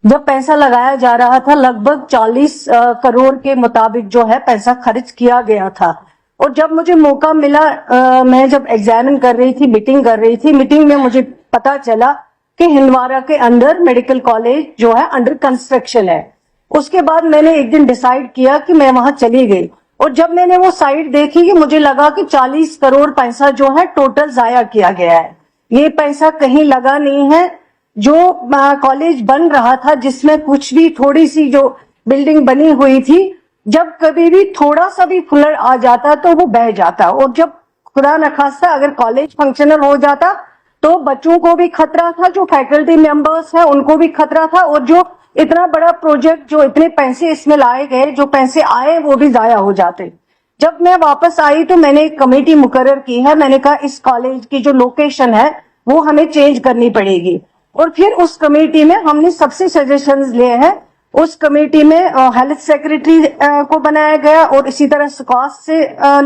جب پیسہ لگایا جا رہا تھا لگ بھگ 40 کروڑ کے مطابق جو ہے پیسہ خرچ کیا گیا تھا. اور جب مجھے موقع ملا, میں جب ایگزامن کر رہی تھی, میٹنگ کر رہی تھی, میٹنگ میں مجھے پتا چلا کہ ہندوارہ کے اندر میڈیکل کالج جو ہے انڈر کنسٹرکشن ہے. اس کے بعد میں نے ایک دن ڈیسائیڈ کیا کہ میں وہاں چلی گئی, اور جب میں نے وہ سائٹ دیکھی کہ مجھے لگا کہ 40 کروڑ پیسہ جو ہے ٹوٹل ضائع کیا گیا ہے. یہ پیسہ کہیں لگا نہیں ہے. جو کالج بن رہا تھا, جس میں کچھ بھی تھوڑی سی جو بلڈنگ بنی ہوئی تھی, جب کبھی بھی تھوڑا سا بھی فلڈ آ جاتا تو وہ بہہ جاتا, اور جب خدا نخواستہ اگر کالج فنکشنل ہو جاتا تو بچوں کو بھی خطرہ تھا, جو فیکلٹی ممبرس ہیں ان کو بھی خطرہ تھا, اور جو اتنا بڑا پروجیکٹ, جو اتنے پیسے اس میں لائے گئے, جو پیسے آئے وہ بھی ضائع ہو جاتے. جب میں واپس آئی تو میں نے ایک کمیٹی مقرر کی ہے. میں نے کہا اس کالج کی جو لوکیشن ہے وہ ہمیں چینج کرنی پڑے گی, اور پھر اس کمیٹی میں ہم نے سب سے سجیشنز لیے ہیں. اس کمیٹی میں ہیلتھ سیکریٹری کو بنایا گیا, اور اسی طرح سکاس سے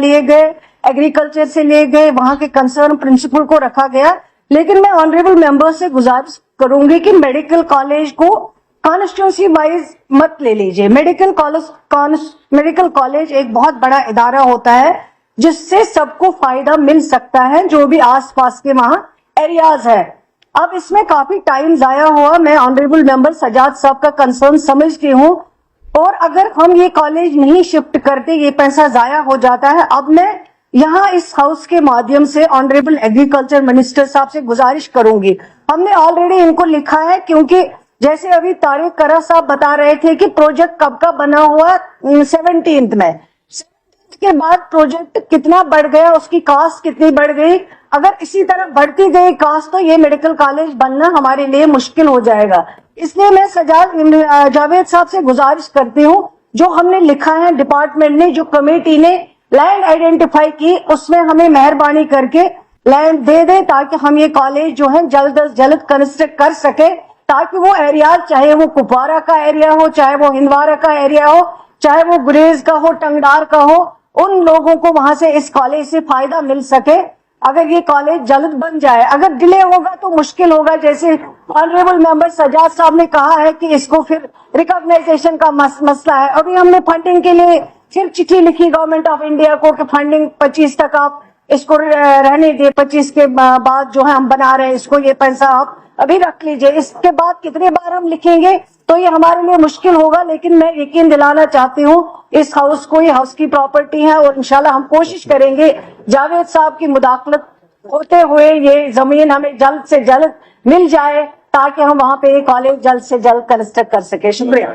لیے گئے, ایگریکلچر سے لیے گئے, وہاں کے کنسرن پرنسپل کو رکھا گیا. لیکن میں آنریبل ممبر سے گزارش کروں گی کہ میڈیکل کالج کو کانسٹیٹوئنسی وائز مت لے لیجئے. میڈیکل کالج ایک بہت بڑا ادارہ ہوتا ہے جس سے سب کو فائدہ مل سکتا ہے, جو بھی آس پاس کے وہاں ایریاز ہے. اب اس میں کافی ٹائم ضائع ہوا. میں آنریبل ممبر سجاد صاحب کا کنسرن سمجھتی ہوں, اور اگر ہم یہ کالج نہیں شفٹ کرتے یہ پیسہ ضائع ہو جاتا ہے. اب میں یہاں اس ہاؤس کے مادھیم سے آنریبل ایگریکلچر منسٹر صاحب سے گزارش کروں گی. ہم نے آلریڈی ان کو لکھا ہے, کیونکہ جیسے ابھی طارق کرا صاحب بتا رہے تھے کہ پروجیکٹ کب کا بنا ہوا, 17 میں, 17 کے بعد پروجیکٹ کتنا بڑھ گیا, اس کی کاسٹ کتنی بڑھ گئی. اگر اسی طرح بڑھتی گئی کاسٹ تو یہ میڈیکل کالج بننا ہمارے لیے مشکل ہو جائے گا. اس لیے میں جاوید صاحب سے گزارش کرتی ہوں, جو ہم نے لکھا ہے ڈپارٹمنٹ نے, جو کمیٹی نے لینڈ آئیڈینٹیفائی کی, اس میں ہمیں مہربانی کر کے لینڈ دے دے تاکہ ہم یہ کالج جو ہے جلد از جلد کنسٹرکٹ کر سکے, تاکہ وہ ایریا, چاہے وہ کپوارہ کا ایریا ہو, چاہے وہ ہندوارہ کا ایریا ہو, چاہے وہ گریز کا ہو, ٹنگڈار کا ہو, ان لوگوں کو وہاں سے اس کالج سے فائدہ مل سکے. اگر یہ کالج جلد بن جائے, اگر ڈیلے ہوگا تو مشکل ہوگا. جیسے آنریبل ممبر سجاد صاحب نے کہا ہے کہ اس کو پھر ریکگنائزیشن کا مسئلہ ہے. ابھی ہم نے فنڈنگ کے لیے پھر چٹھی لکھی گورنمنٹ آف انڈیا کو کہ فنڈنگ 25 تک آپ اس کو رہنے دیں, 25 کے بعد جو ہے ہم بنا رہے ہیں اس کو, یہ پیسہ آپ ابھی رکھ لیجئے. اس کے بعد کتنے بار ہم لکھیں گے تو یہ ہمارے لیے مشکل ہوگا, لیکن میں یقین دلانا چاہتی ہوں اس ہاؤس کو, یہ ہاؤس کی پراپرٹی ہے, اور انشاءاللہ ہم کوشش کریں گے جاوید صاحب کی مداخلت ہوتے ہوئے یہ زمین ہمیں جلد سے جلد مل جائے, تاکہ ہم وہاں پہ یہ کالج جلد سے جلد کنسٹرکٹ کر سکیں. شکریہ.